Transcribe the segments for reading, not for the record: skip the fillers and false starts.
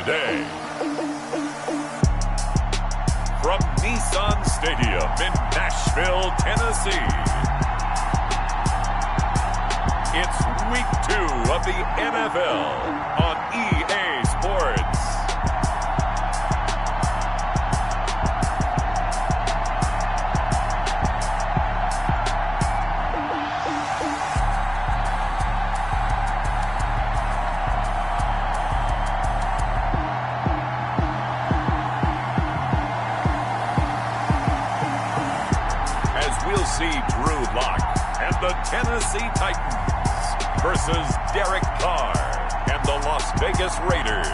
today. From Nissan Stadium in Nashville, Tennessee, it's Week 2 of the NFL on EA Sports. We'll see Drew Lock and the Tennessee Titans versus Derek Carr and the Las Vegas Raiders.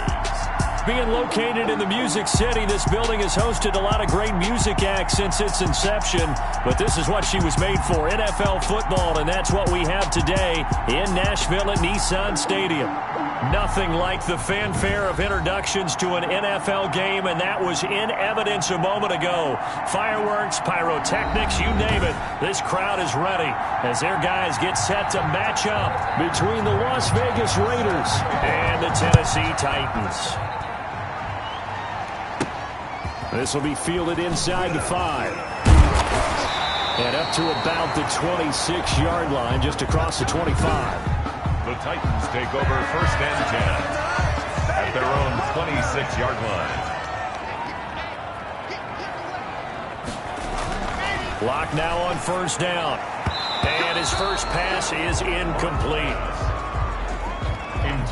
Being located in the Music City, this building has hosted a lot of great music acts since its inception, but this is what she was made for, NFL football, and that's what we have today in Nashville at Nissan Stadium. Nothing like the fanfare of introductions to an NFL game, and that was in evidence a moment ago. Fireworks, pyrotechnics, you name it. This crowd is ready as their guys get set to match up between the Las Vegas Raiders and the Tennessee Titans. This will be fielded inside the 5. And up to about the 26-yard line, just across the 25. The Titans take over 1st and 10 at their own 26-yard line. Lock now on 1st down. And his first pass is incomplete.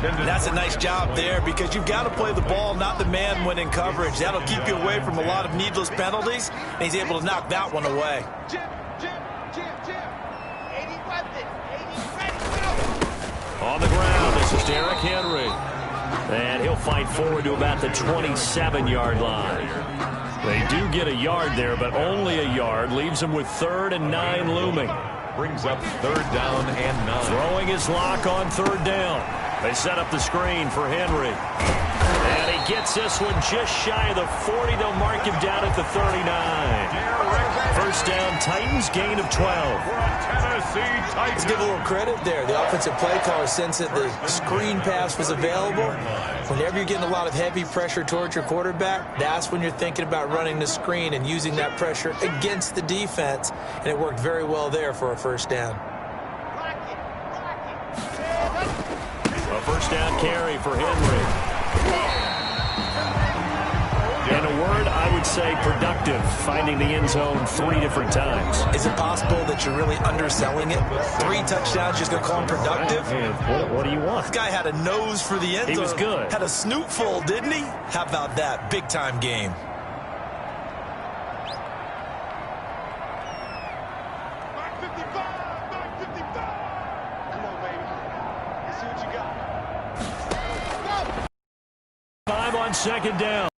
That's a nice job there because you've got to play the ball, not the man when in coverage. That'll keep you away from a lot of needless penalties, and he's able to knock that one away. On the ground, this is Derek Henry. And he'll fight forward to about the 27-yard line. They do get a yard there, but only a yard. Leaves them with 3rd and 9 looming. Brings up 3rd down and 9. Throwing his lock on 3rd down. They set up the screen for Henry. And he gets this one just shy of the 40. They'll mark him down at the 39. 1st down, Titans, gain of 12. Let's give a little credit there. The offensive play caller sensed that the screen pass was available. Whenever you're getting a lot of heavy pressure towards your quarterback, that's when you're thinking about running the screen and using that pressure against the defense. And it worked very well there for a 1st down. A 1st down carry for Henry. In a word, I would say productive, finding the end zone 3 different times. Is it possible that you're really underselling it? 3 touchdowns, just going to call him productive? What do you want? This guy had a nose for the end zone. He was good. Had a snoot full, didn't he? How about that? Big-time game. On 2nd down.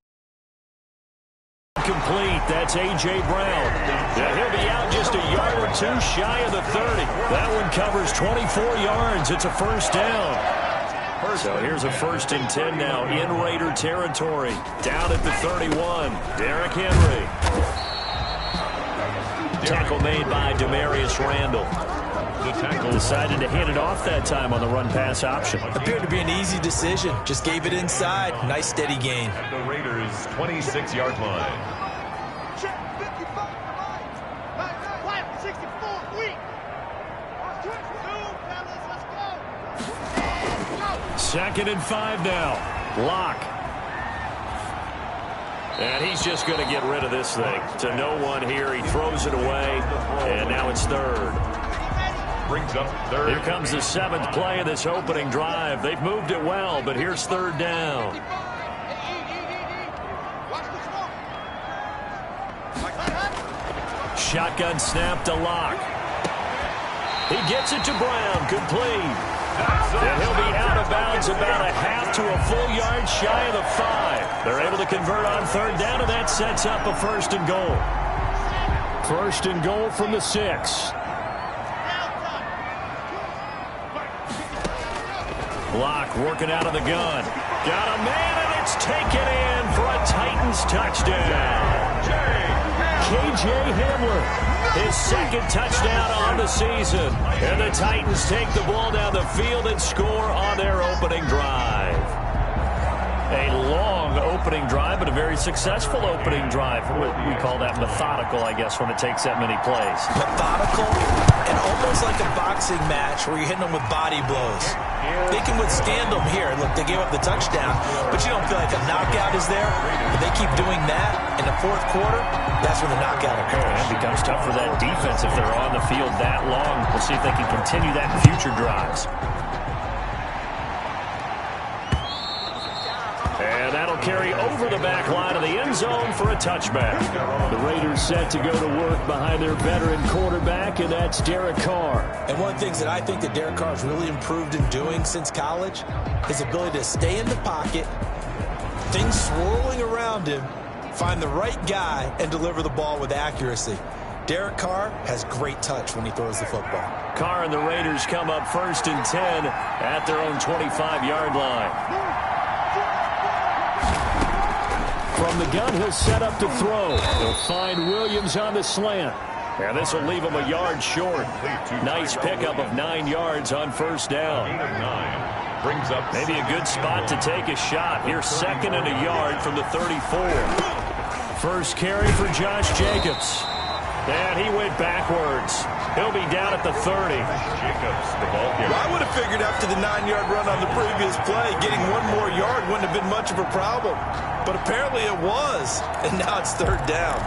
Complete. That's A.J. Brown. Yeah, he'll be out just a yard or 2 shy of the 30. That one covers 24 yards. It's a 1st down. So here's a 1st and 10 now in Raider territory. Down at the 31. Derek Henry. Tackle made by Demarius Randall. The tackle decided to hand it off that time on the run-pass option. Appeared to be an easy decision. Just gave it inside. Nice steady gain. At the Raiders' 26-yard line. 2nd and 5 now. Lock. And he's just going to get rid of this thing. To no one here. He throws it away. And now it's 3rd. Brings up 3rd. Here comes the 7th play of this opening drive. They've moved it well, but here's 3rd down. Shotgun snap to Lock. He gets it to Brown. Complete. And he'll be out of bounds about a half to a full yard shy of the 5. They're able to convert on 3rd down, and that sets up a 1st and goal. 1st and goal from the 6. Lock working out of the gun. Got a man, and it's taken in for a Titans touchdown. K.J. Hamler, his 2nd touchdown on the season. And the Titans take the ball down the field and score on their opening drive. A long opening drive, but a very successful opening drive. We call that methodical, I guess, when it takes that many plays. Methodical and almost like a boxing match where you're hitting them with body blows. They can withstand them here. Look, they gave up the touchdown, but you don't feel like a knockout is there. But they keep doing that in the fourth quarter, that's when the knockout occurs. It becomes tough for that defense if they're on the field that long. We'll see if they can continue that in future drives. And that'll carry over the back line of the end zone for a touchback. The Raiders set to go to work behind their veteran quarterback, and that's Derek Carr. And one of the things that I think that Derek Carr has really improved in doing since college, his ability to stay in the pocket, things swirling around him, find the right guy, and deliver the ball with accuracy. Derek Carr has great touch when he throws the football. Carr and the Raiders come up 1st and 10 at their own 25-yard line. From the gun, he'll set up to throw. He'll find Williams on the slant. And this will leave him a yard short. Nice pickup of 9 yards on 1st down. Brings up maybe a good spot to take a shot. Here's 2nd and a yard from the 34. First carry for Josh Jacobs. And he went backwards. He'll be down at the 30. Jacobs, the ball carrier. Well, I would have figured after the 9-yard run on the previous play, getting one more yard wouldn't have been much of a problem. But apparently it was, and now it's 3rd down.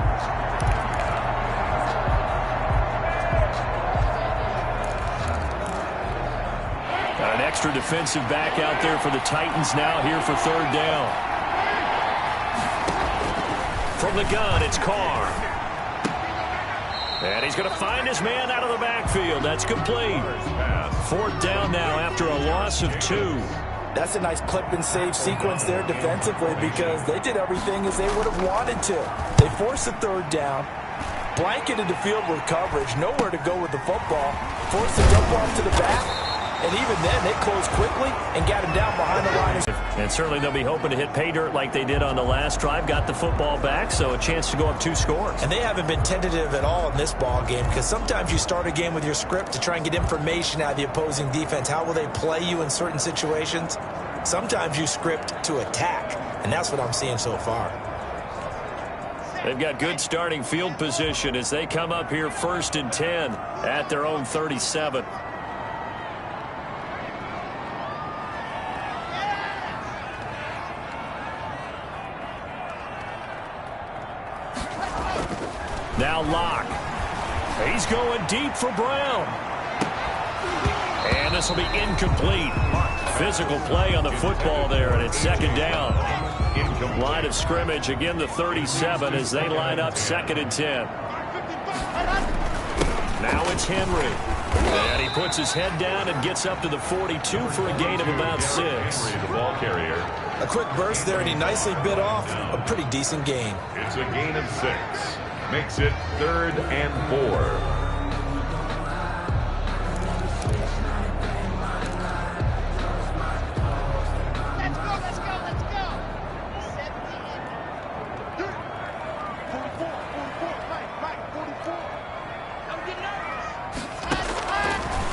Got an extra defensive back out there for the Titans now here for 3rd down. From the gun, it's Carr. And he's going to find his man out of the backfield. That's complete. 4th down now after a loss of 2. That's a nice clip and save sequence there defensively because they did everything as they would have wanted to. They forced the 3rd down, blanketed the field with coverage, nowhere to go with the football, forced the dump off to the back, and even then they closed quickly and got him down behind the line. And certainly they'll be hoping to hit pay dirt like they did on the last drive. Got the football back, so a chance to go up 2 scores. And they haven't been tentative at all in this ball game because sometimes you start a game with your script to try and get information out of the opposing defense. How will they play you in certain situations? Sometimes you script to attack, and that's what I'm seeing so far. They've got good starting field position as they come up here 1st and 10 at their own 37. Now Locke. He's going deep for Brown. And this will be incomplete. Physical play on the football there, and it's 2nd down. Line of scrimmage, again the 37 as they line up 2nd and 10. Now it's Henry. And he puts his head down and gets up to the 42 for a gain of about 6. The ball carrier. A quick burst there, and he nicely bit off a pretty decent gain. It's a gain of 6. Makes it 3rd and 4.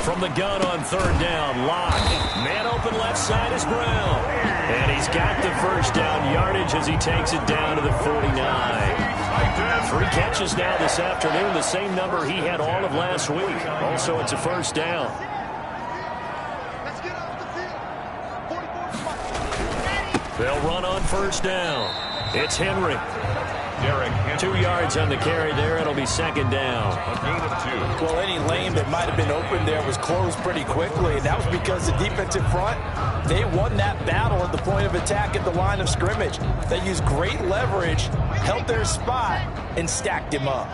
From the gun on 3rd down, Locke. Man open left side is Brown. And he's got the 1st down yardage as he takes it down to the 49. 3 catches now this afternoon, the same number he had all of last week. Also, it's a 1st down. They'll run on 1st down. It's Henry. 2 yards on the carry there. It'll be 2nd down. A gain of 2. Well, any lane that might have been open there was closed pretty quickly, and that was because the defensive front, they won that battle at the point of attack at the line of scrimmage. They used great leverage, held their spot, and stacked him up.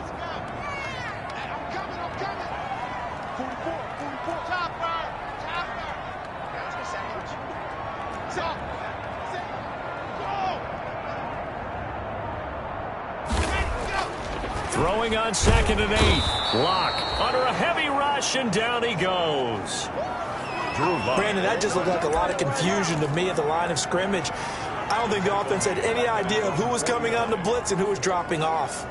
Throwing on 2nd and 8. Locke under a heavy rush, and down he goes. Brandon, that just looked like a lot of confusion to me at the line of scrimmage. I don't think the offense had any idea of who was coming on the blitz and who was dropping off.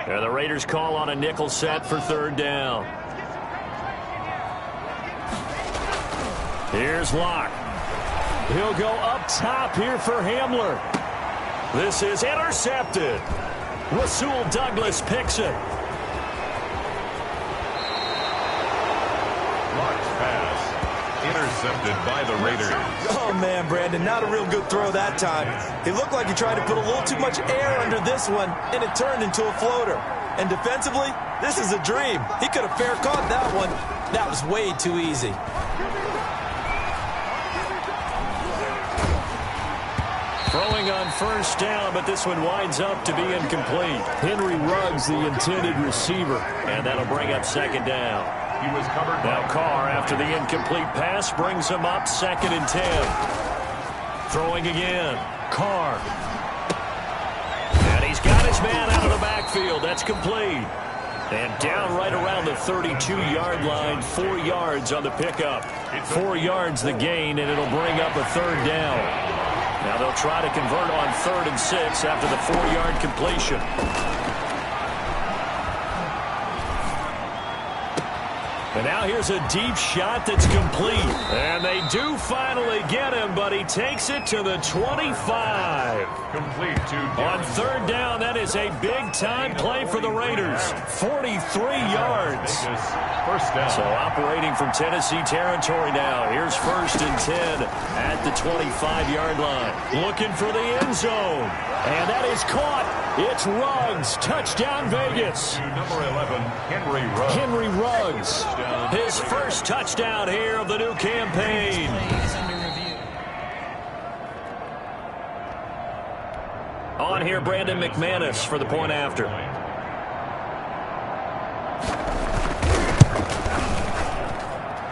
And the Raiders call on a nickel set for third down. Here's Locke. He'll go up top here for Hamler. This is intercepted. Rasul Douglas picks it. Locke's pass intercepted by the Raiders. Oh, man, Brandon, not a real good throw that time. He looked like he tried to put a little too much air under this one, and it turned into a floater. And defensively, this is a dream. He could have fair caught that one. That was way too easy. Throwing on first down, but this one winds up to be incomplete. Henry Ruggs, the intended receiver, and that'll bring up second down. He was covered. Now Carr, after the incomplete pass, brings him up 2nd and 10. Throwing again. Carr. And he's got his man out of the backfield. That's complete. And down right around the 32-yard line, 4 yards on the pickup. 4 yards the gain, and it'll bring up a third down. Now they'll try to convert on 3rd and 6 after the 4-yard completion. And now here's a deep shot that's complete. And they do finally get him, but he takes it to the 25. Complete to On 3rd down, that is a big-time play for the Raiders. 43 yards. First down. So operating from Tennessee territory now. Here's 1st and 10 at the 25-yard line. Looking for the end zone. And that is caught. It's Ruggs. Touchdown, Vegas. To number 11, Henry Ruggs. Henry Ruggs. His first touchdown here of the new campaign. On here, Brandon McManus for the point after.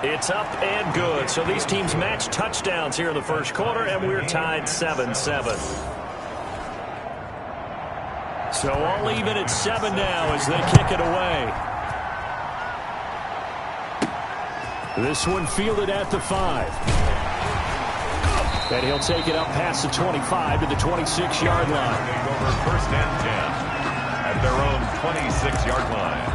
It's up and good. So these teams match touchdowns here in the first quarter, and we're tied 7-7. So all even at 7 now as they kick it away. This one fielded at the 5. And he'll take it up past the 25 to the 26-yard line. Over 1st and 10 at their own 26-yard line.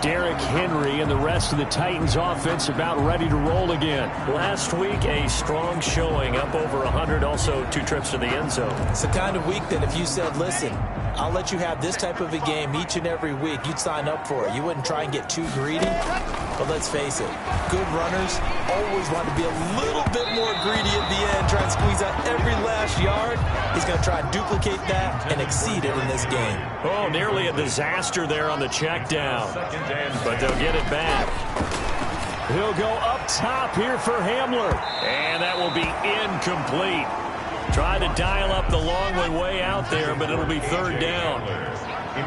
Derrick Henry and the rest of the Titans offense about ready to roll again. Last week, a strong showing, up over 100, also 2 trips to the end zone. It's the kind of week that if you said, listen, I'll let you have this type of a game each and every week, you'd sign up for it. You wouldn't try and get too greedy. But let's face it, good runners always want to be a little bit more greedy at the end, try and squeeze out every last yard. He's going to try and duplicate that and exceed it in this game. Oh, nearly a disaster there on the check down. But they'll get it back. He'll go up top here for Hamler. And that will be incomplete. Try to dial up the long way out there, but it'll be 3rd down.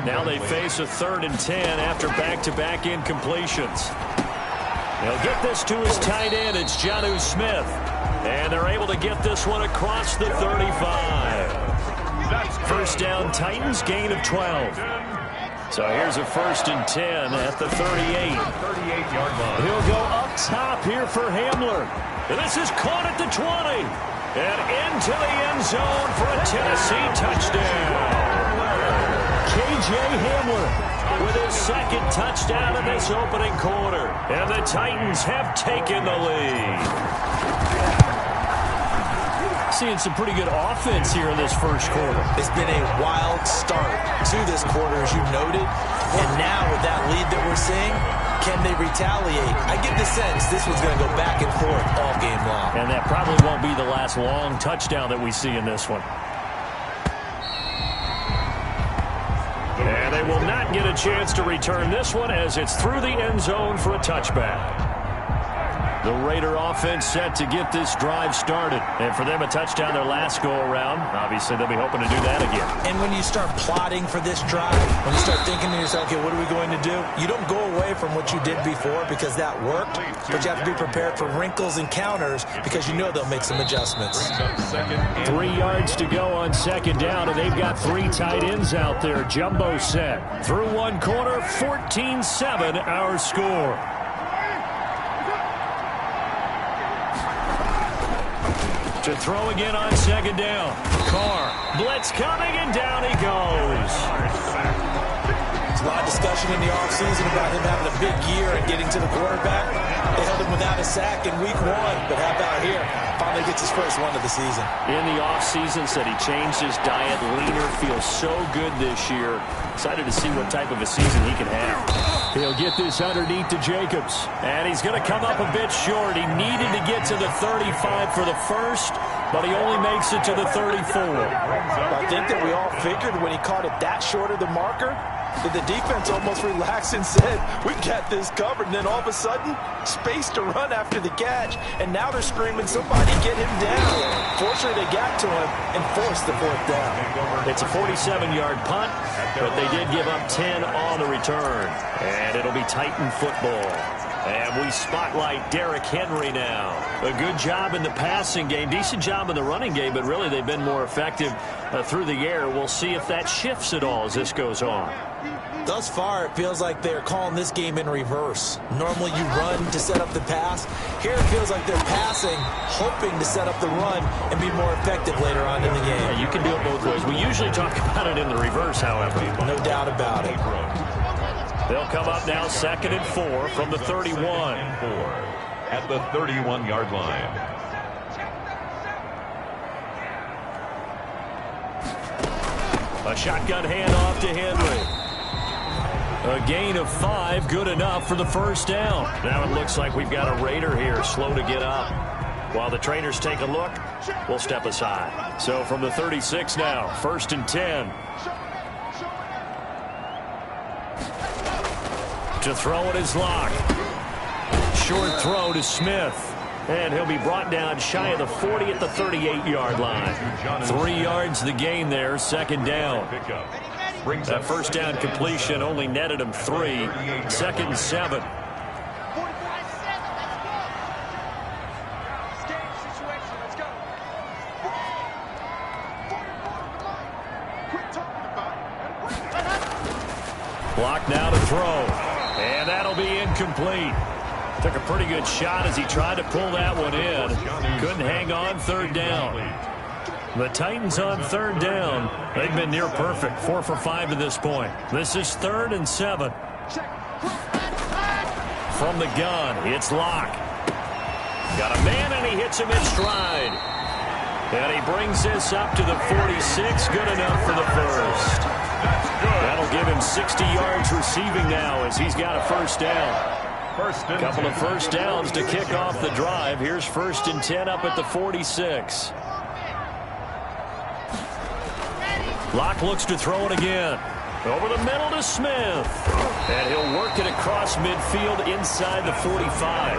Now they face a 3rd and 10 after back-to-back incompletions. They'll get this to his tight end. It's Jonnu Smith. And they're able to get this one across the 35. First down, Titans, gain of 12. So here's a 1st and 10 at the 38. 38-yard line. He'll go up top here for Hamler. And this is caught at the 20. And into the end zone for a Tennessee touchdown. K.J. Hamler with his 2nd touchdown in this opening quarter. And the Titans have taken the lead. Seeing some pretty good offense here in this first quarter. It's been a wild start to this quarter, as you noted. And now with that lead that we're seeing, can they retaliate? I get the sense this one's going to go back and forth all game long. And that probably won't be the last long touchdown that we see in this one. And they will not get a chance to return this one as it's through the end zone for a touchback. The Raider offense set to get this drive started. And for them, a touchdown their last go-around. Obviously, they'll be hoping to do that again. And when you start plotting for this drive, when you start thinking to yourself, okay, what are we going to do? You don't go away from what you did before because that worked, but you have to be prepared for wrinkles and counters because you know they'll make some adjustments. 3 yards to go on 2nd down, and they've got 3 tight ends out there. Jumbo set. Through 1 quarter, 14-7 our score. To throw again on 2nd down. Carr. Blitz coming, and down he goes. There's a lot of discussion in the offseason about him having a big year and getting to the quarterback. They held him without a sack in week 1, but how about here? Finally gets his first one of the season. In the offseason, said he changed his diet, leaner, feels so good this year. Excited to see what type of a season he can have. He'll get this underneath to Jacobs. And he's going to come up a bit short. He needed to get to the 35 for the first, but he only makes it to the 34. I think that we all figured when he caught it that short of the marker that the defense almost relaxed and said, we got this covered. And then all of a sudden, space to run after the catch. And now they're screaming, somebody get him down. Fortunately, they got to him and forced the 4th down. It's a 47-yard punt, but they did give up 10 on the return. And it'll be Titan football. And we spotlight Derrick Henry now. A good job in the passing game, decent job in the running game, but really they've been more effective through the air. We'll see if that shifts at all as this goes on. Thus far, it feels like they're calling this game in reverse. Normally you run to set up the pass. Here it feels like they're passing, hoping to set up the run and be more effective later on in the game. Yeah, you can do it both ways. We usually talk about it in the reverse, however. No doubt about it. They'll come up now 2nd and 4 from the 31. At the 31-yard line. A shotgun handoff to Henry. A gain of 5, good enough for the first down. Now it looks like we've got a Raider here, slow to get up. While the trainers take a look, we'll step aside. So from the 36 now, 1st and 10. To throw it is Locke. Short throw to Smith. And he'll be brought down shy of the 40 at the 38-yard line. 3 yards the gain there, 2nd down. That first down completion only netted him 3. 2nd and 7. Block now to throw. And that'll be incomplete. Took a pretty good shot as he tried to pull that one in. Couldn't hang on 3rd down. The Titans on 3rd down. They've been near perfect. 4 for 5 to this point. This is 3rd and 7. From the gun, it's Locke. Got a man and he hits him in stride. And he brings this up to the 46. Good enough for the first. That'll give him 60 yards receiving now as he's got a first down. A couple of first downs to kick off the drive. Here's 1st and 10 up at the 46. Locke looks to throw it again. Over the middle to Smith. And he'll work it across midfield inside the 45.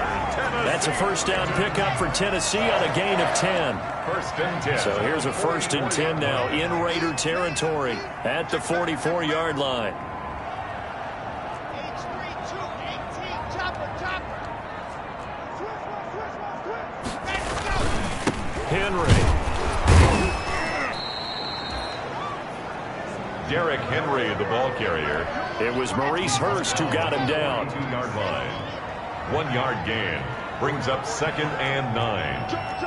That's a first down pickup for Tennessee on a gain of 10. 1st and 10. So here's a 1st and 10 now in Raider territory at the 44-yard line. Henry. Derrick Henry, the ball carrier. It was Maurice Hurst who got him down. 2-yard line. 1-yard gain. Brings up 2nd and 9.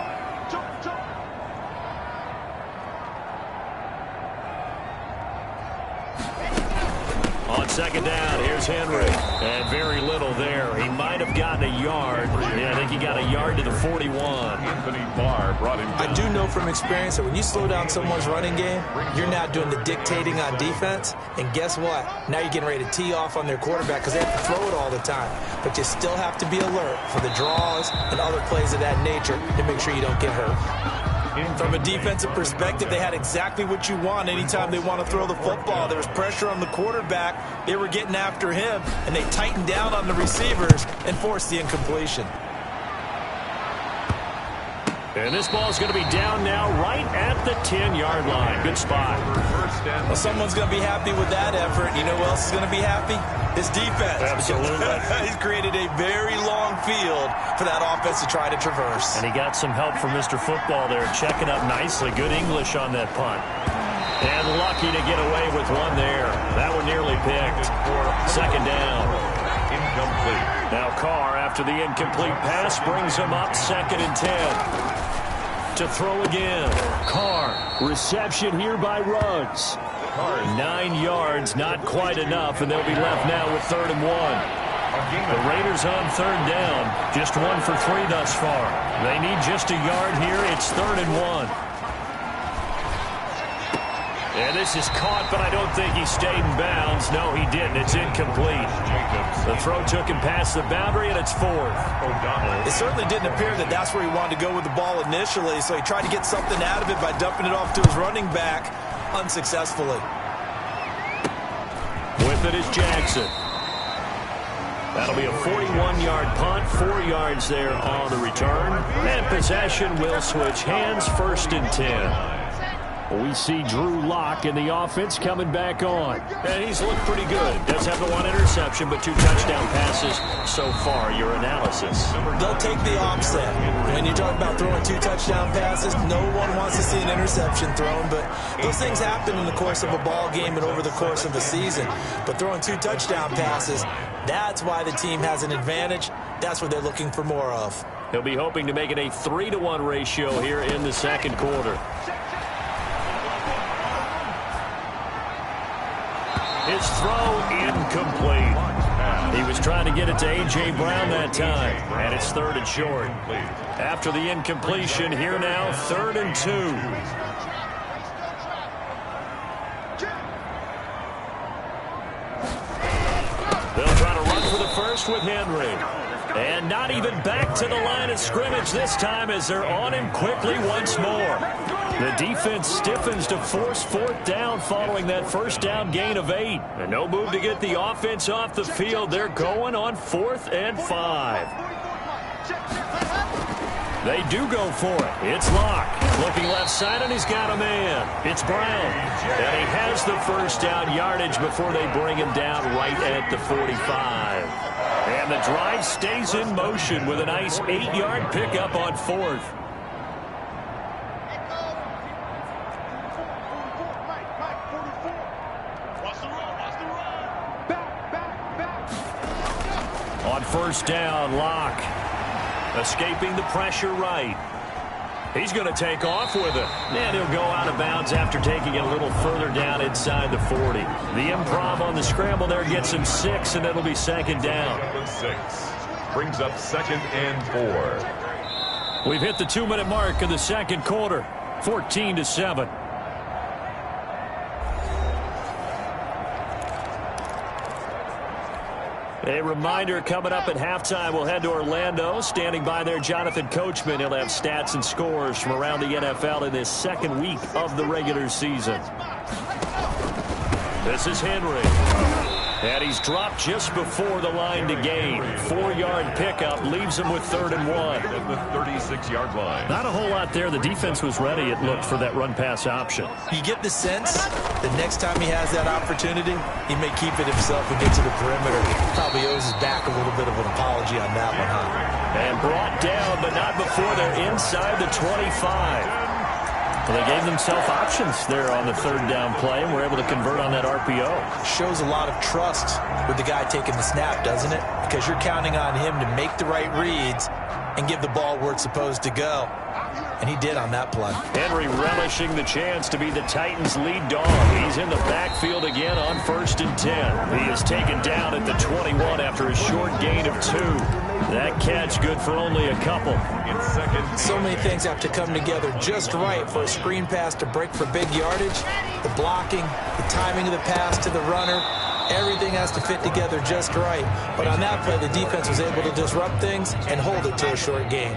On 2nd down, here's Henry. And very little there. He might have gotten a yard. Yeah, I think he got a yard to the 41. Anthony Barr brought him down. I do know from experience that when you slow down someone's running game, you're now doing the dictating on defense. And guess what? Now you're getting ready to tee off on their quarterback because they have to throw it all the time. But you still have to be alert for the draws and other plays of that nature to make sure you don't get hurt. From a defensive perspective, they had exactly what you want anytime they want to throw the football. There was pressure on the quarterback. They were getting after him, and they tightened down on the receivers and forced the incompletion. And this ball is going to be down now right at the 10-yard line. Good spot. Well, someone's going to be happy with that effort. You know who else is going to be happy? His defense. Absolutely. He's created a very long field for that offense to try to traverse. And he got some help from Mr. Football there, checking up nicely. Good English on that punt. And lucky to get away with one there. That one nearly picked. 2nd down. Incomplete. Now Carr, after the incomplete pass, brings him up 2nd and 10. To throw again. Carr, reception here by Ruggs. 9 yards, not quite enough, and they'll be left now with 3rd and 1. The Raiders on 3rd down, just 1 for 3 thus far. They need just a yard here. It's 3rd and 1. And this is caught, but I don't think he stayed in bounds. No, he didn't. It's incomplete. The throw took him past the boundary, and it's 4th. It certainly didn't appear that that's where he wanted to go with the ball initially, so he tried to get something out of it by dumping it off to his running back unsuccessfully. With it is Jackson. That'll be a 41-yard punt, 4 yards there on the return. And possession will switch hands, 1st and 10. We see Drew Lock in the offense coming back on. And he's looked pretty good. Does have the 1 interception, but 2 touchdown passes so far. Your analysis. They'll take the offset. When you talk about throwing 2 touchdown passes, no one wants to see an interception thrown, but those things happen in the course of a ball game and over the course of a season. But throwing 2 touchdown passes, that's why the team has an advantage. That's what they're looking for more of. He'll be hoping to make it a 3-to-1 ratio here in the 2nd quarter. His throw incomplete. He was trying to get it to A.J. Brown that time, and it's 3rd and short. After the incompletion, here now, 3rd and 2. They'll try to run for the first with Henry. And not even back to the line of scrimmage this time as they're on him quickly once more. The defense stiffens to force 4th down following that 1st down gain of 8. And no move to get the offense off the field. They're going on 4th and 5. They do go for it. It's Locke. Looking left side, and he's got a man. It's Brown. And he has the 1st down yardage before they bring him down right at the 45. And the drive stays in motion with a nice 8-yard pickup on 4th. On 1st down, Locke escaping the pressure right. He's going to take off with it. And he'll go out of bounds after taking it a little further down inside the 40. The improv on the scramble there gets him 6, and it'll be 2nd down. 6 brings up 2nd and 4. We've hit the 2-minute mark of the 2nd quarter, 14-7. A reminder coming up at halftime, we'll head to Orlando. Standing by there, Jonathan Coachman. He'll have stats and scores from around the NFL in this 2nd week of the regular season. This is Henry. And he's dropped just before the line to gain. 4-yard pickup leaves him with 3rd and 1. At the 36-yard line. Not a whole lot there. The defense was ready, it looked, for that run-pass option. You get the sense that next time he has that opportunity, he may keep it himself and get to the perimeter. Probably owes his back a little bit of an apology on that one, huh? And brought down, but not before they're inside the 25. Well, they gave themselves options there on the 3rd down play and were able to convert on that RPO. Shows a lot of trust with the guy taking the snap, doesn't it? Because you're counting on him to make the right reads and give the ball where it's supposed to go. And he did on that play. Henry relishing the chance to be the Titans' lead dog. He's in the backfield again on 1st and 10. He is taken down at the 21 after a short gain of 2. That catch good for only a couple. So many things have to come together just right for a screen pass to break for big yardage. The blocking, the timing of the pass to the runner, everything has to fit together just right. But on that play, the defense was able to disrupt things and hold it to a short gain.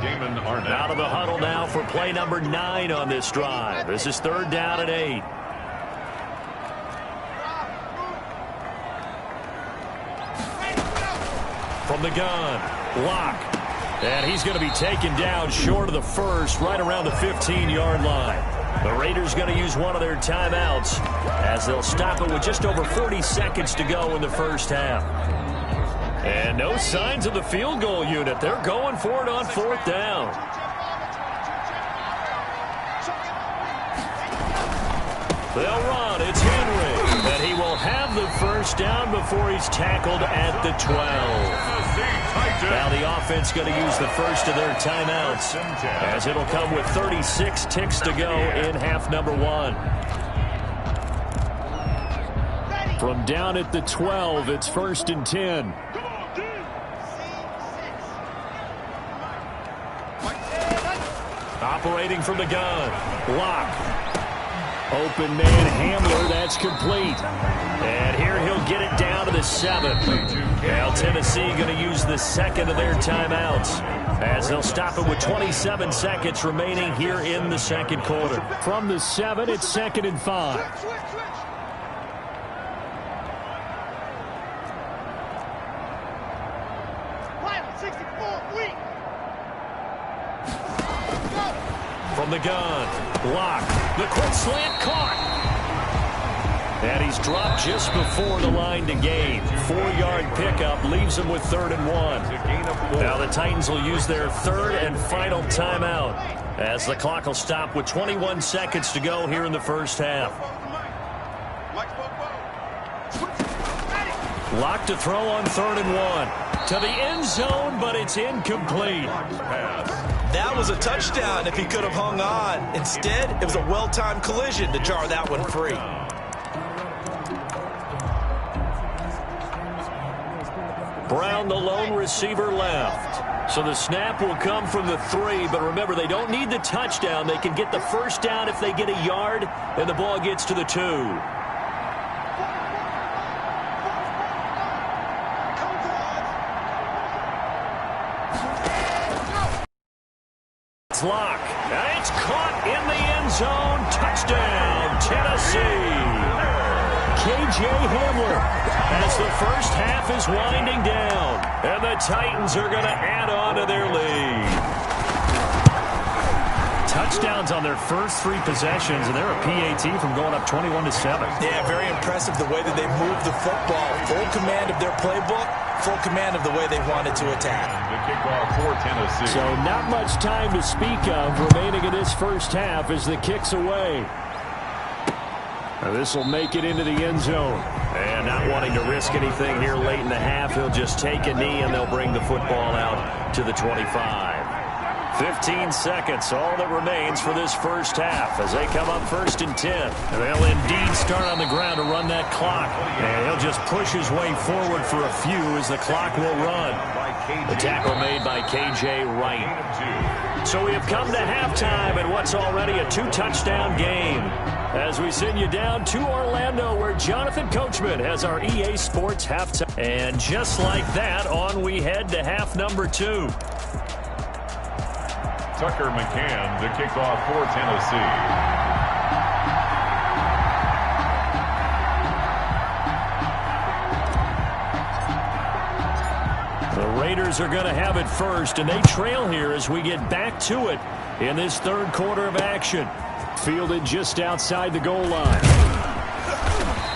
Out of the huddle now for play number 9 on this drive. This is 3rd down and 8. From the gun, Locke. And he's going to be taken down short of the 1st, right around the 15-yard line. The Raiders going to use one of their timeouts as they'll stop it with just over 40 seconds to go in the 1st half. And no signs of the field goal unit. They're going for it on 4th down. They'll run. It's Henry. And he will have the 1st down before he's tackled at the 12. Now the offense going to use the first of their timeouts as it'll come with 36 ticks to go in half number 1. From down at the 12, it's 1st and 10. Operating from the gun. Block. Open man Hamler. That's complete. And here he'll get it down to the 7. Now Tennessee going to use the second of their timeouts, as they'll stop it with 27 seconds remaining here in the second quarter. From the 7, it's 2nd and 5. From the gun, block, the quick slant caught. And he's dropped just before the line to gain. 4-yard pickup leaves him with 3rd and 1. Now the Titans will use their 3rd and final timeout, as the clock will stop with 21 seconds to go here in the first half. Locked to throw on 3rd and 1. To the end zone, but it's incomplete. That was a touchdown if he could have hung on. Instead, it was a well-timed collision to jar that one free. Brown, the lone receiver, left. So the snap will come from the 3, but remember, they don't need the touchdown. They can get the first down if they get a yard, and the ball gets to the 2. It's locked, and it's caught in the end zone. Touchdown, Tennessee. K.J. Hamler, as the first half is winding down, and the Titans are going to add on to their lead. Touchdowns on their first 3 possessions, and they're a PAT from going up 21-7. Yeah, very impressive the way that they moved the football. Full command of their playbook, full command of the way they wanted to attack. The kickoff for Tennessee. So not much time to speak of remaining in this first half as the kick's away. This will make it into the end zone. And not wanting to risk anything here late in the half, he'll just take a knee and they'll bring the football out to the 25. 15 seconds, all that remains for this first half as they come up 1st and 10. And they'll indeed start on the ground to run that clock. And he'll just push his way forward for a few as the clock will run. The tackle made by K.J. Wright. So we have come to halftime in what's already a 2-touchdown game, as we send you down to Orlando, where Jonathan Coachman has our EA Sports halftime. And just like that, on we head to half number 2. Tucker McCann, the kickoff for Tennessee. The Raiders are going to have it first, and they trail here as we get back to it in this 3rd quarter of action. Fielded just outside the goal line.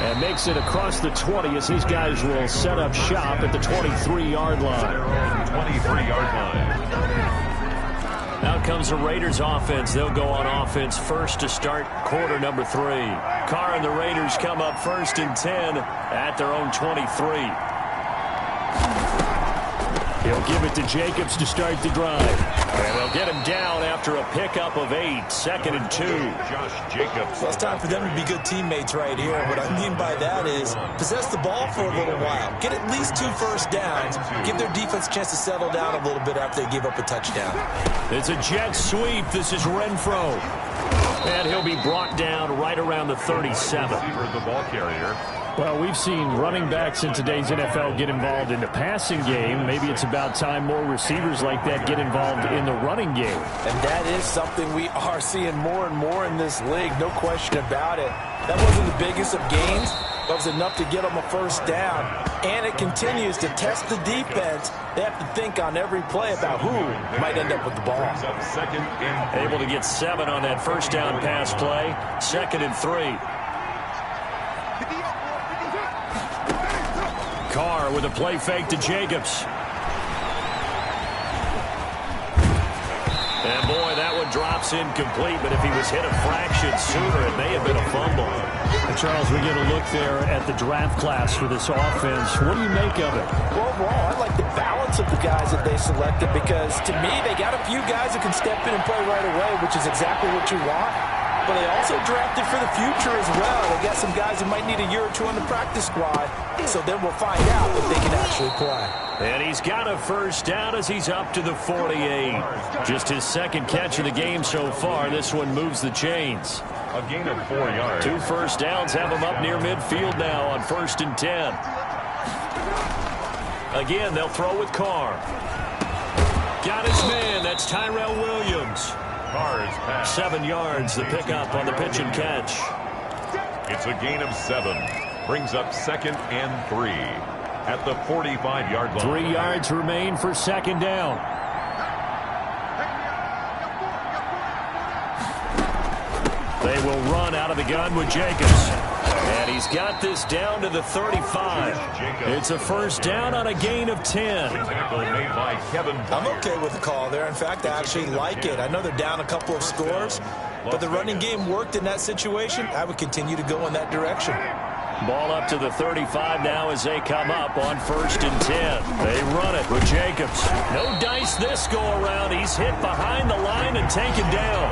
And makes it across the 20 as his guys will set up shop at the 23-yard line. 23-yard line. Out comes the Raiders offense. They'll go on offense first to start quarter number 3. Carr and the Raiders come up 1st and 10 at their own 23. He'll give it to Jacobs to start the drive. And they'll get him down after a pickup of 8. 2nd and 2. Josh Jacobs. Well, it's time for them to be good teammates right here. What I mean by that is possess the ball for a little while. Get at least 2 first downs. Give their defense a chance to settle down a little bit after they give up a touchdown. It's a jet sweep. This is Renfro. And he'll be brought down right around the 37. The ball carrier. Well, we've seen running backs in today's NFL get involved in the passing game. Maybe it's about time more receivers like that get involved in the running game. And that is something we are seeing more and more in this league, no question about it. That wasn't the biggest of gains. That was enough to get them a first down. And it continues to test the defense. They have to think on every play about who might end up with the ball. Able to get 7 on that first down pass play. 2nd and 3. Carr with a play fake to Jacobs. And boy, that one drops incomplete, but if he was hit a fraction sooner, it may have been a fumble. And Charles, we get a look there at the draft class for this offense. What do you make of it? Well, overall, I like the balance of the guys that they selected because, to me, they got a few guys that can step in and play right away, which is exactly what you want. but they also drafted for the future as well. They got some guys who might need a year or two on the practice squad, so then we'll find out if they can actually play. And he's got a first down as he's up to the 48. Just his second catch of the game so far. This one moves the chains. A gain of 4 yards. 2 first downs have him up near midfield now on 1st and 10. Again, they'll throw with Carr. Got his man. That's Tyrell Williams. Carr's pass. 7 yards, the pickup on the pitch and catch. It's a gain of 7. Brings up 2nd and 3 at the 45-yard line. 3 yards remain for 2nd down. They will run out of the gun with Jacobs. And he's got this down to the 35. It's a first down on a gain of 10. Made by Kevin. I'm okay with the call there. In fact, I actually like it. I know they're down a couple of scores, but the running game worked in that situation. I would continue to go in that direction. Ball up to the 35 now as they come up on 1st and 10. They run it with Jacobs. No dice this go around. He's hit behind the line and taken down.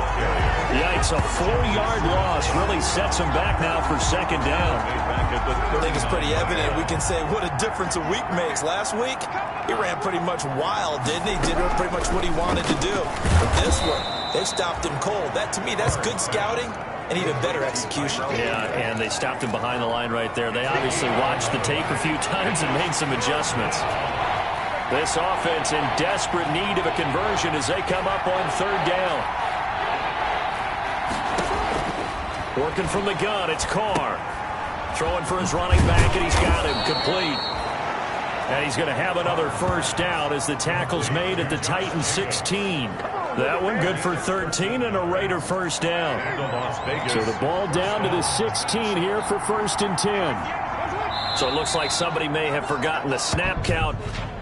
Yikes, a 4-yard loss really sets him back now for 2nd down. I think it's pretty evident. We can say what a difference a week makes. Last week, he ran pretty much wild, didn't he? Did pretty much what he wanted to do. But this one, they stopped him cold. That, to me, that's good scouting. And even better execution. Yeah, and they stopped him behind the line right there. They obviously watched the tape a few times and made some adjustments. This offense in desperate need of a conversion as they come up on 3rd down. Working from the gun, it's Carr. Throwing for his running back, and he's got him complete. And he's going to have another first down as the tackle's made at the Titans 16. That one good for 13 and a Raider first down. So the ball down to the 16 here for 1st and 10. So it looks like somebody may have forgotten the snap count,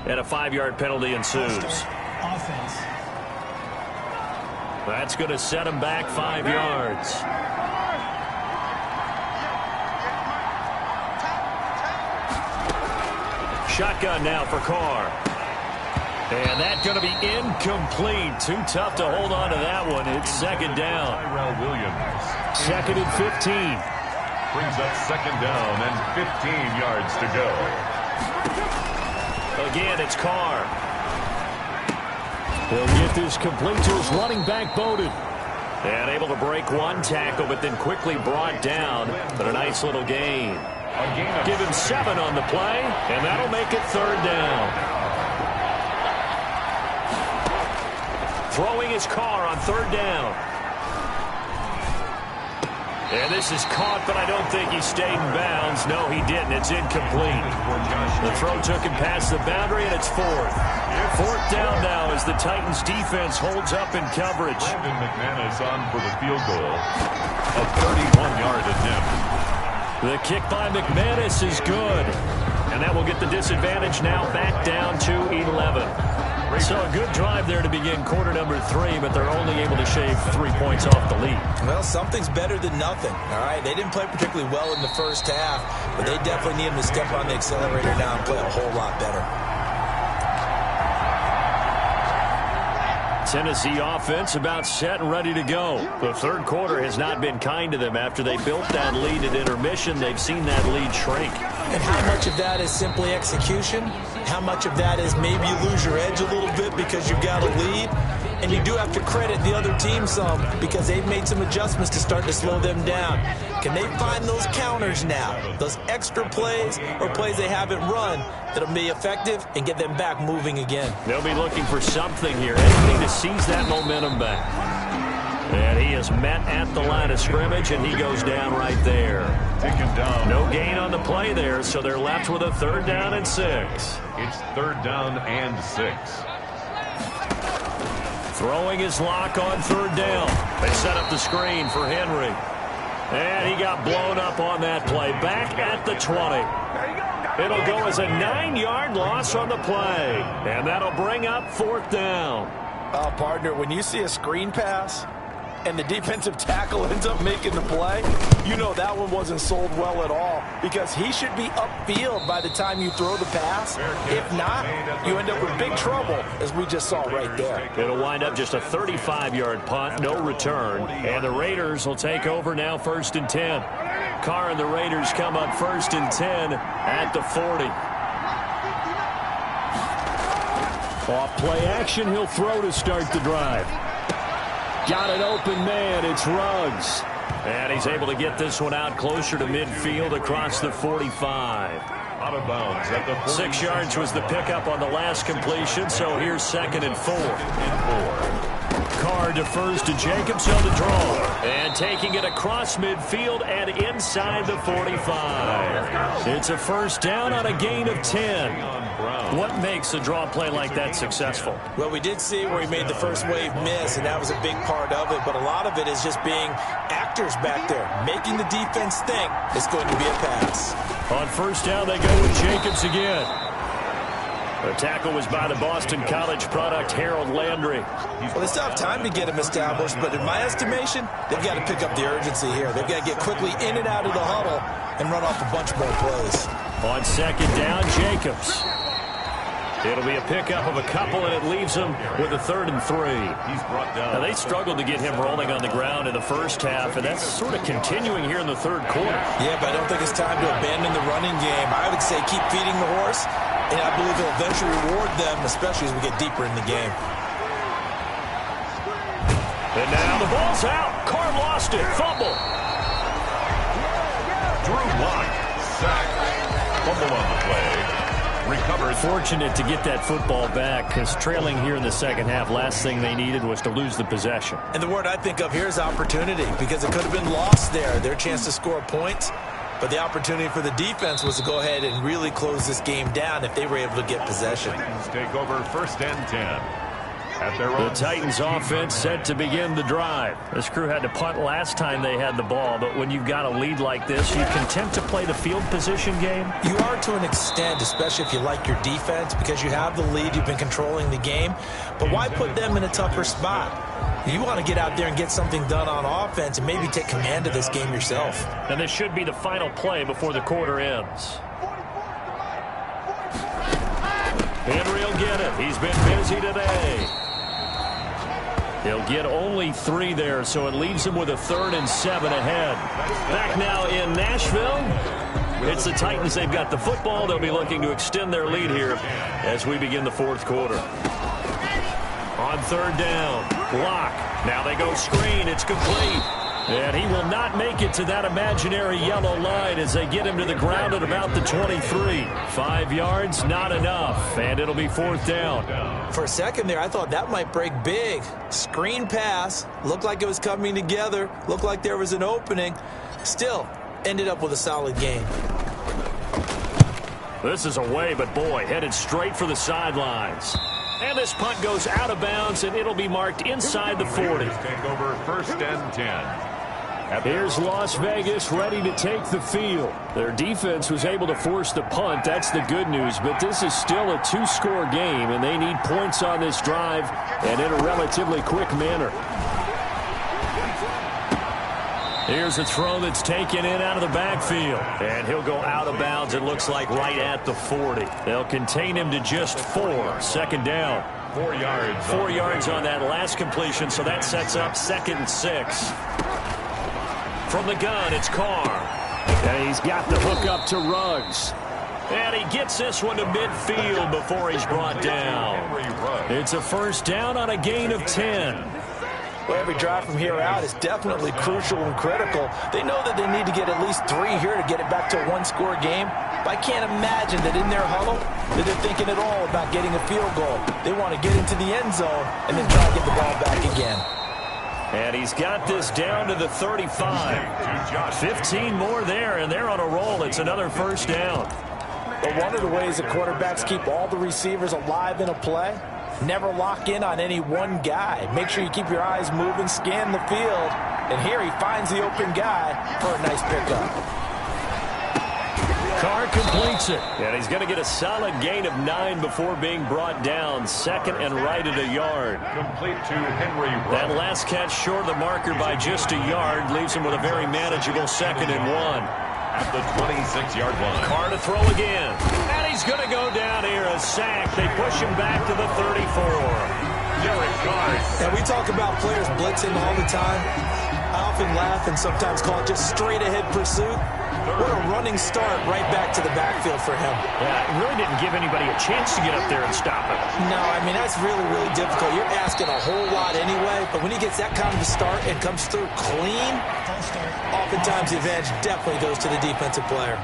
and a 5-yard penalty ensues. That's going to set him back 5 yards. Shotgun now for Carr. And that's going to be incomplete. Too tough to hold on to that one. It's 2nd down. Tyrell Williams. 2nd and 15. Brings up 2nd down and 15 yards to go. Again, it's Carr. He'll get this complete to his running back, Bowden. And able to break one tackle, but then quickly brought down. But a nice little gain. Give him 7 on the play, and that'll make it 3rd down. Throwing his Carr on 3rd down. And this is caught, but I don't think he stayed in bounds. No, he didn't. It's incomplete. The throw took him past the boundary, and it's 4th. 4th down now as the Titans defense holds up in coverage. Brandon McManus on for the field goal. A 31-yard attempt. The kick by McManus is good. And that will get the disadvantage now back down to 11. So a good drive there to begin quarter number 3, but they're only able to shave 3 points off the lead. Well, something's better than nothing, all right? They didn't play particularly well in the first half, but they definitely need them to step on the accelerator now and play a whole lot better. Tennessee offense about set and ready to go. The 3rd quarter has not been kind to them. After they built that lead at intermission, they've seen that lead shrink. And how much of that is simply execution? How much of that is maybe you lose your edge a little bit because you've got a lead? And you do have to credit the other team some because they've made some adjustments to start to slow them down. Can they find those counters now, those extra plays or plays they haven't run that'll be effective and get them back moving again? They'll be looking for something here, anything to seize that momentum back. And he is met at the line of scrimmage, and he goes down right there. Taken down. No gain on the play there, so they're left with a 3rd down and 6. It's 3rd down and 6. Throwing his lock on 3rd down. They set up the screen for Henry. And he got blown up on that play. Back at the 20. It'll go as a 9-yard loss on the play. And that'll bring up 4th down. Partner, when you see a screen pass and the defensive tackle ends up making the play, you know that one wasn't sold well at all, because he should be upfield by the time you throw the pass. If not, you end up with big trouble, as we just saw right there. It'll wind up just a 35-yard punt, no return, and the Raiders will take over now, 1st and 10. Carr and the Raiders come up 1st and 10 at the 40. Off play action, he'll throw to start the drive. Got an open man, it's Ruggs. And he's able to get this one out closer to midfield across the 45. Out of bounds at the 6 yards was the pickup on the last completion, so here's 2nd and 4. Carr defers to Jacobs on the draw. And taking it across midfield and inside the 45. It's a 1st down on a gain of 10. What makes a draw play like that successful? Well, we did see where he made the first wave miss, and that was a big part of it. But a lot of it is just being actors back there, making the defense think it's going to be a pass. On 1st down, they go with Jacobs again. The tackle was by the Boston College product, Harold Landry. Well, they still have time to get him established, but in my estimation, they've got to pick up the urgency here. They've got to get quickly in and out of the huddle and run off a bunch more plays. On 2nd down, Jacobs. It'll be a pickup of a couple, and it leaves him with a 3rd and 3. He's brought down. Now, they struggled to get him rolling on the ground in the first half, and that's sort of continuing here in the 3rd quarter. Yeah, but I don't think it's time to abandon the running game. I would say keep feeding the horse, and I believe he'll eventually reward them, especially as we get deeper in the game. And now the ball's out. Carr lost it. Fumble. Drew Lock, sacked. Fumble on the play. Recovered. Fortunate to get that football back, because trailing here in the 2nd half, last thing they needed was to lose the possession. And the word I think of here is opportunity, because it could have been lost there. Their chance to score points, but the opportunity for the defense was to go ahead and really close this game down if they were able to get possession. Titans take over 1st and 10. The Titans offense set to begin the drive. This crew had to punt last time they had the ball, but when you've got a lead like this, you content to play the field position game? You are to an extent, especially if you like your defense, because you have the lead, you've been controlling the game. But why put them in a tougher spot? You want to get out there and get something done on offense and maybe take command of this game yourself. And this should be the final play before the quarter ends. Henry will get it. He's been busy today. He'll get only 3 there, so it leaves him with a 3rd and 7 ahead. Back now in Nashville. It's the Titans. They've got the football. They'll be looking to extend their lead here as we begin the 4th quarter. On 3rd down, Lock. Now they go screen. It's complete. And he will not make it to that imaginary yellow line as they get him to the ground at about the 23. 5 yards, not enough, and it'll be 4th down. For a second there, I thought that might break big. Screen pass, looked like it was coming together, looked like there was an opening. Still, ended up with a solid gain. This is away, but boy, headed straight for the sidelines. And this punt goes out of bounds, and it'll be marked inside the 40. Take over 1st and 10. Here's Las Vegas ready to take the field. Their defense was able to force the punt. That's the good news, but this is still a 2-score game, and they need points on this drive and in a relatively quick manner. Here's a throw that's taken in out of the backfield, and he'll go out of bounds, it looks like, right at the 40. They'll contain him to just 4. 2nd down. 4 yards. 4 yards on that last completion, so that sets up 2nd and 6. From the gun, it's Carr. And he's got the hook up to Ruggs. And he gets this one to midfield before he's brought down. It's a 1st down on a gain of 10. Well, every drive from here out is definitely crucial and critical. They know that they need to get at least 3 here to get it back to a 1-score game. But I can't imagine that in their huddle that they're thinking at all about getting a field goal. They want to get into the end zone and then try to get the ball back again. And he's got this down to the 35. 15 more there, and they're on a roll. It's another 1st down. But one of the ways that quarterbacks keep all the receivers alive in a play, never lock in on any one guy. Make sure you keep your eyes moving, scan the field. And here he finds the open guy for a nice pickup. Carr completes it. And he's going to get a solid gain of 9 before being brought down. Second and right at a yard. Complete to Henry Ruggs. That last catch short of the marker by just a yard leaves him with a very manageable 2nd and 1. At the 26-yard line. Carr to throw again. And he's going to go down here. A sack. They push him back to the 34. Derek Carr. And we talk about players blitzing all the time. I often laugh and sometimes call it just straight-ahead pursuit. What a running start right back to the backfield for him. Yeah, it really didn't give anybody a chance to get up there and stop him. No, I mean, that's really, really difficult. You're asking a whole lot anyway, but when he gets that kind of a start and comes through clean, oftentimes the advantage definitely goes to the defensive player.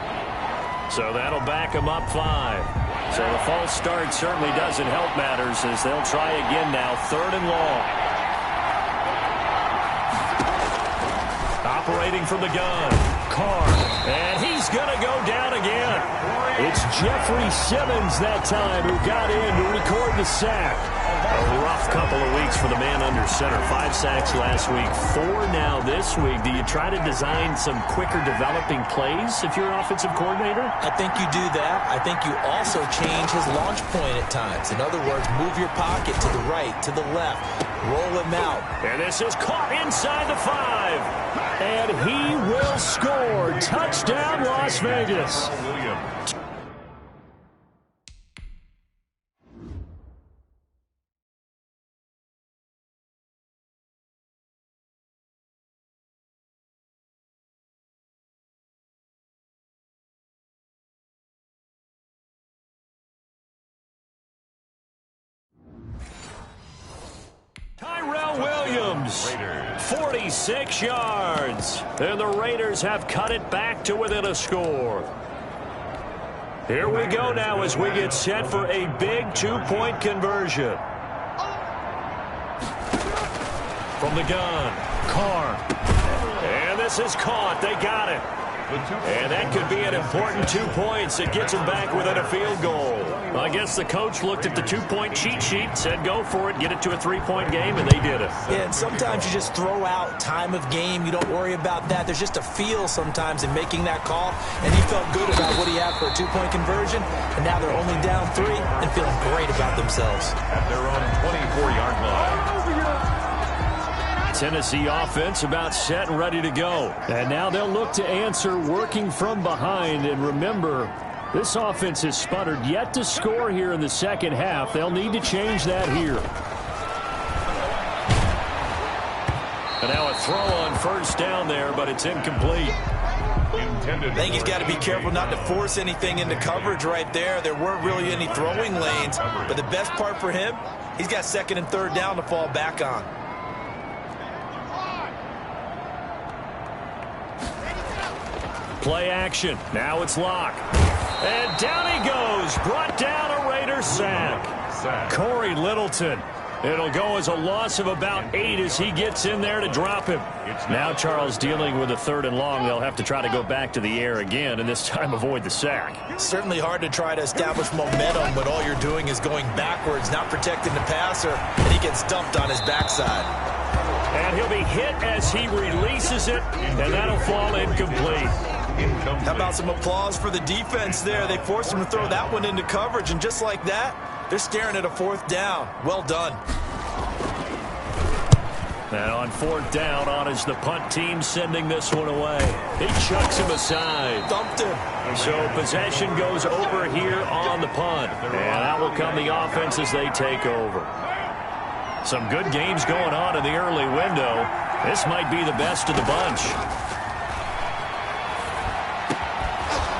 So that'll back him up 5. So the false start certainly doesn't help matters as they'll try again now, 3rd and long. Operating from the gun, Carr, and he's going to go down again. It's Jeffrey Simmons that time who got in to record the sack. A rough couple of weeks for the man under center. 5 sacks last week, 4 now this week. Do you try to design some quicker developing plays if you're an offensive coordinator? I think you do that. I think you also change his launch point at times. In other words, move your pocket to the right, to the left, roll him out. And this is caught inside the 5. And he will score. Touchdown, Las Vegas. Tyrell Williams, 46 yards. And the Raiders have cut it back to within a score. Here we go now as we get set for a big 2-point conversion. From the gun, Carr. And this is caught. They got it. And that could be an important 2 points. It gets them back within a field goal. I guess the coach looked at the 2-point cheat sheet, said go for it, get it to a 3-point game, and they did it. Yeah, and sometimes you just throw out time of game. You don't worry about that. There's just a feel sometimes in making that call, and he felt good about what he had for a 2-point conversion, and now they're only down 3 and feeling great about themselves. At their own 24-yard line. Tennessee offense about set and ready to go. And now they'll look to answer working from behind. And remember, this offense has sputtered yet to score here in the second half. They'll need to change that here. And now a throw on first down there, but it's incomplete. I think he's got to be careful not to force anything into coverage right there. There weren't really any throwing lanes. But the best part for him, he's got 2nd and 3rd down to fall back on. Play action. Now it's Locke. And down he goes. Brought down a Raider sack. Corey Littleton. It'll go as a loss of about 8 as he gets in there to drop him. Now Charles dealing with a 3rd and long. They'll have to try to go back to the air again, and this time avoid the sack. Certainly hard to try to establish momentum, but all you're doing is going backwards, not protecting the passer, and he gets dumped on his backside. And he'll be hit as he releases it, and that'll fall incomplete. How about some applause for the defense there? They forced him to throw that one into coverage, and just like that, they're staring at a 4th down. Well done. And on 4th down, on is the punt team sending this one away. He chucks him aside. Thumped him. So possession goes over here on the punt. And out will come the offense as they take over. Some good games going on in the early window. This might be the best of the bunch.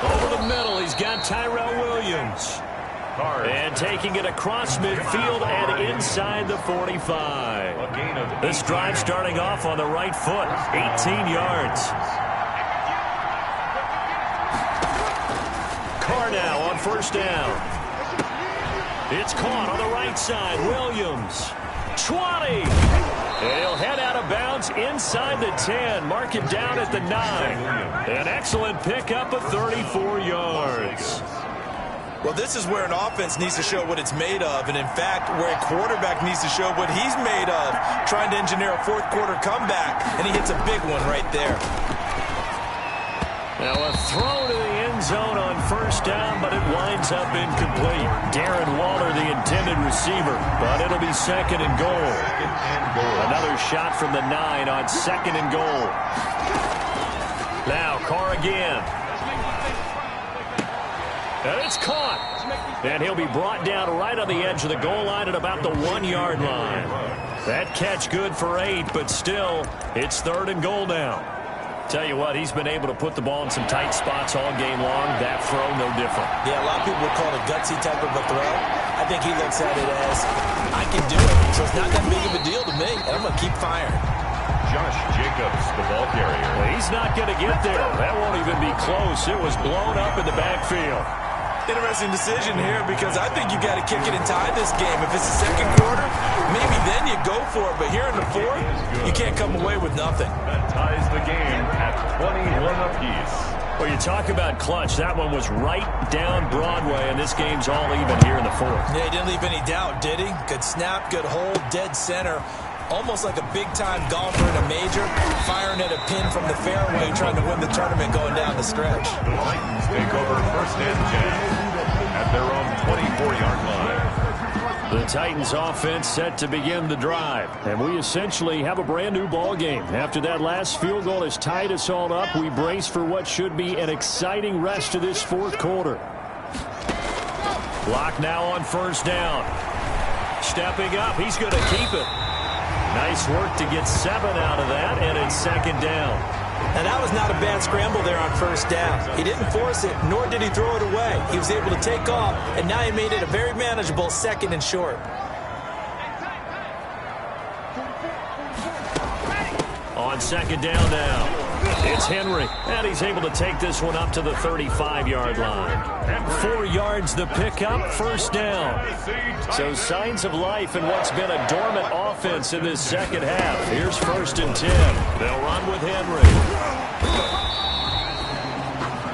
Over the middle, he's got Tyrell Williams. And taking it across midfield and inside the 45. This drive starting off on the right foot, 18 yards. Carr now on 1st down. It's caught on the right side. Williams. 20. And he'll head out of bounds inside the 10. Mark it down at the 9. An excellent pickup of 34 yards. Well, this is where an offense needs to show what it's made of. And, in fact, where a quarterback needs to show what he's made of. Trying to engineer a 4th quarter comeback. And he hits a big one right there. Now a throw to the end end zone on first down, but it winds up incomplete. Darren Waller, the intended receiver, but it'll be second and goal. Another shot from the 9 on second and goal. Now Carr again. And it's caught. And he'll be brought down right on the edge of the goal line at about the 1-yard line. That catch good for 8, but still, it's third and goal now. Tell you what, he's been able to put the ball in some tight spots all game long. That throw, no different. Yeah, a lot of people would call it a gutsy type of a throw. I think he looks at it as, I can do it. So it's not that big of a deal to me, and I'm going to keep firing. Josh Jacobs, the ball carrier. Well, he's not going to get there. That won't even be close. It was blown up in the backfield. Interesting decision here because I think you got to kick it and tie this game. If it's the second quarter, maybe then you go for it. But here in the fourth, you can't come away with nothing. That ties the game at 21 apiece. Well, you talk about clutch. That one was right down Broadway, and this game's all even here in the fourth. Yeah, he didn't leave any doubt, did he? Good snap, good hold, dead center. Almost like a big-time golfer in a major, firing at a pin from the fairway, trying to win the tournament going down the stretch. The Titans take over first and 10 at their own 24-yard line. The Titans offense set to begin the drive, and we essentially have a brand new ball game. After that last field goal has tied us all up, we brace for what should be an exciting rest of this fourth quarter. Block now on first down. Stepping up, he's going to keep it. Nice work to get 7 out of that, and it's second down. And that was not a bad scramble there on first down. He didn't force it, nor did he throw it away. He was able to take off, and now he made it a very manageable second and short. On second down now, it's Henry, and he's able to take this one up to the 35-yard line. 4 yards the pickup, first down. So signs of life in what's been a dormant offense in this second half. Here's first and 10. They'll run with Henry.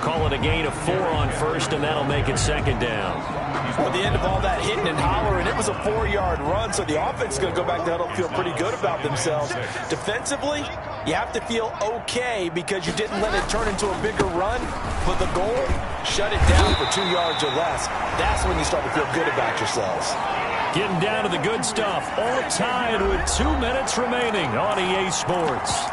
Call it a gain of 4 on first, and that'll make it second down. At the end of all that hitting and hollering, it was a 4-yard run, so the offense is going to go back to huddle and feel pretty good about themselves. Defensively, you have to feel okay because you didn't let it turn into a bigger run, but the goal, shut it down for 2 yards or less. That's when you start to feel good about yourselves. Getting down to the good stuff, all tied with 2 minutes remaining on EA Sports.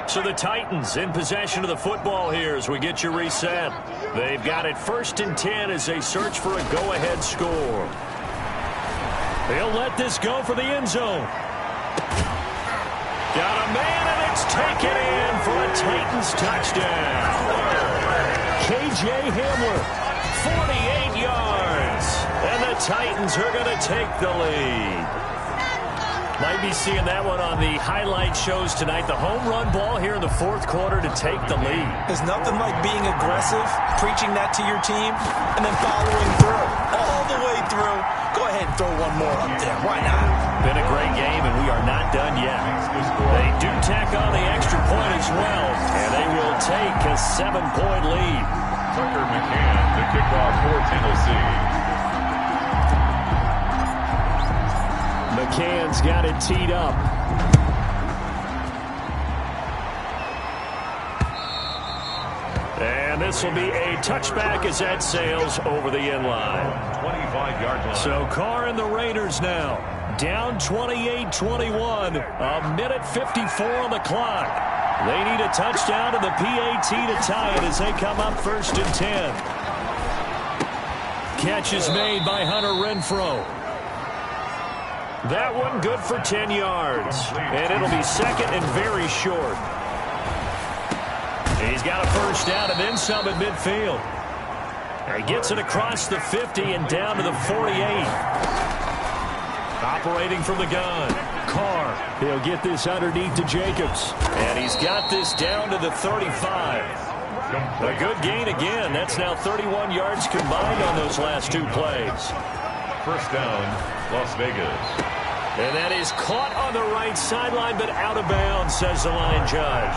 So the Titans in possession of the football here as we get you reset. They've got it first and 10 as they search for a go-ahead score. They'll let this go for the end zone. Got a man, and it's taken in for a Titans touchdown. K.J. Hamler, 48 yards. And the Titans are going to take the lead. Might be seeing that one on the highlight shows tonight. The home run ball here in the fourth quarter to take the lead. There's nothing like being aggressive, preaching that to your team, and then following through. All the way through. Go ahead and throw one more up there. Why not? Been a great game, and we are not done yet. They do tack on the extra point as well, and they will take a 7-point lead. Tucker McCann, the kickoff for Tennessee. McCann's got it teed up. And this will be a touchback as that sails over the end line. 25-yard line. So Carr and the Raiders now down 28-21. A minute 54 on the clock. They need a touchdown to the PAT to tie it as they come up first and 10. Catch is made by Hunter Renfrow. That one good for 10 yards. And it'll be second and very short. He's got a first down and then some at midfield. And he gets it across the 50 and down to the 48. Operating from the gun. Carr. He'll get this underneath to Jacobs. And he's got this down to the 35. A good gain again. That's now 31 yards combined on those last 2 plays. First down, Las Vegas. And that is caught on the right sideline, but out of bounds, says the line judge.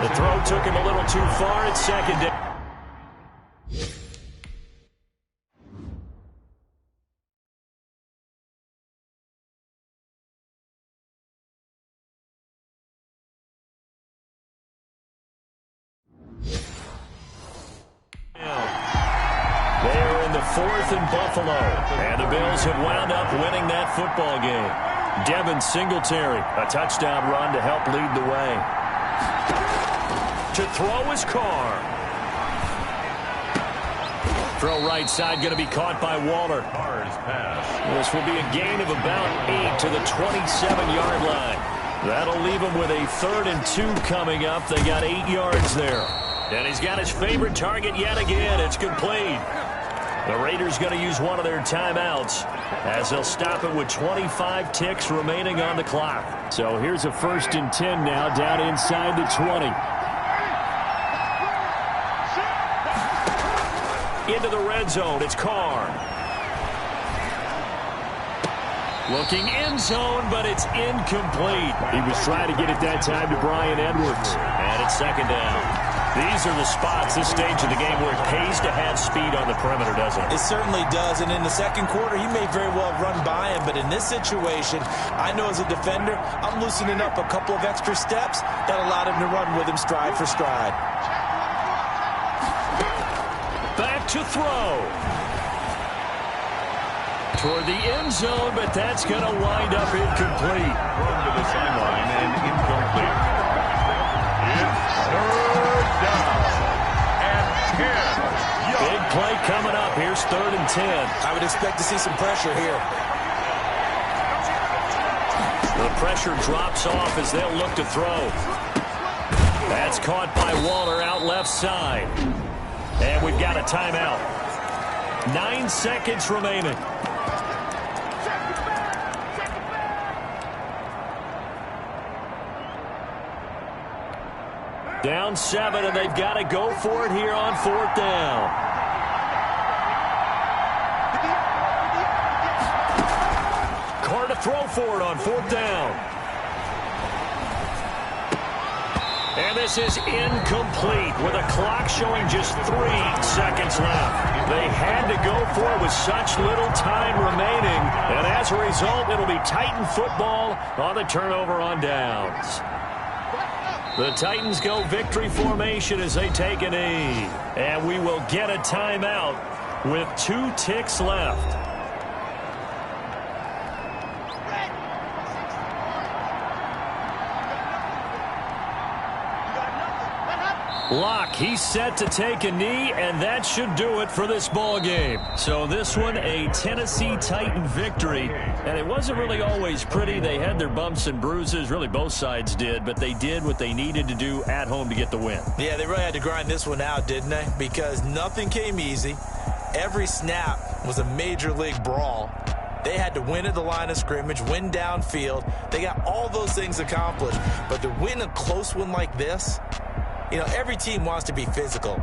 The throw took him a little too far at second down. the 4th in Buffalo. And the Bills have wound up winning that football game. Devin Singletary, a touchdown run to help lead the way. To throw is Carr. Throw right side, going to be caught by Waller. This will be a gain of about 8 to the 27-yard line. That'll leave him with a 3rd and 2 coming up. They got 8 yards there. And he's got his favorite target yet again. It's complete. The Raiders going to use one of their timeouts as they'll stop it with 25 ticks remaining on the clock. So here's a 1st and 10 now down inside the 20. Into the red zone, it's Carr. Looking end zone, but it's incomplete. He was trying to get it that time to Bryan Edwards. And it's 2nd down. These are the spots, this stage of the game, where it pays to have speed on the perimeter, doesn't it? It certainly does. And in the 2nd quarter, he may very well run by him. But in this situation, I know as a defender, I'm loosening up a couple of extra steps that allowed him to run with him stride for stride. Back to throw. Toward the end zone, but that's going to wind up incomplete. Thrown to the sideline and incomplete. It's 3rd down and 10. Big play coming up. Here's 3rd and 10. I would expect to see some pressure here. The pressure drops off as they'll look to throw. That's caught by Waller out left side. And we've got a timeout. 9 seconds remaining. Down 7, and they've got to go for it here on 4th down. Carr to throw for it on 4th down. And this is incomplete with a clock showing just 3 seconds left. They had to go for it with such little time remaining. And as a result, it'll be Titan football on the turnover on downs. The Titans go victory formation as they take a knee. And we will get a timeout with 2 ticks left. Locke, he's set to take a knee, and that should do it for this ball game. So this one, a Tennessee Titan victory. And it wasn't really always pretty. They had their bumps and bruises. Really, both sides did. But they did what they needed to do at home to get the win. Yeah, they really had to grind this one out, didn't they? Because nothing came easy. Every snap was a major league brawl. They had to win at the line of scrimmage, win downfield. They got all those things accomplished. But to win a close one like this, you know, every team wants to be physical.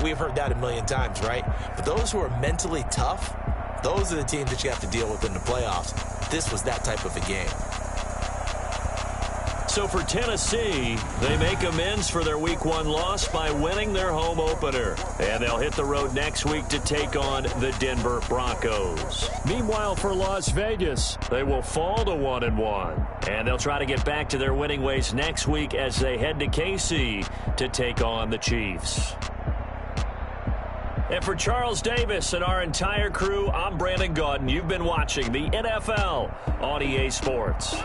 We've heard that a million times, right? But those who are mentally tough, those are the teams that you have to deal with in the playoffs. This was that type of a game. So for Tennessee, they make amends for their Week 1 loss by winning their home opener. And they'll hit the road next week to take on the Denver Broncos. Meanwhile, for Las Vegas, they will fall to 1-1. And they'll try to get back to their winning ways next week as they head to KC to take on the Chiefs. And for Charles Davis and our entire crew, I'm Brandon Gaudin. You've been watching the NFL on EA Sports.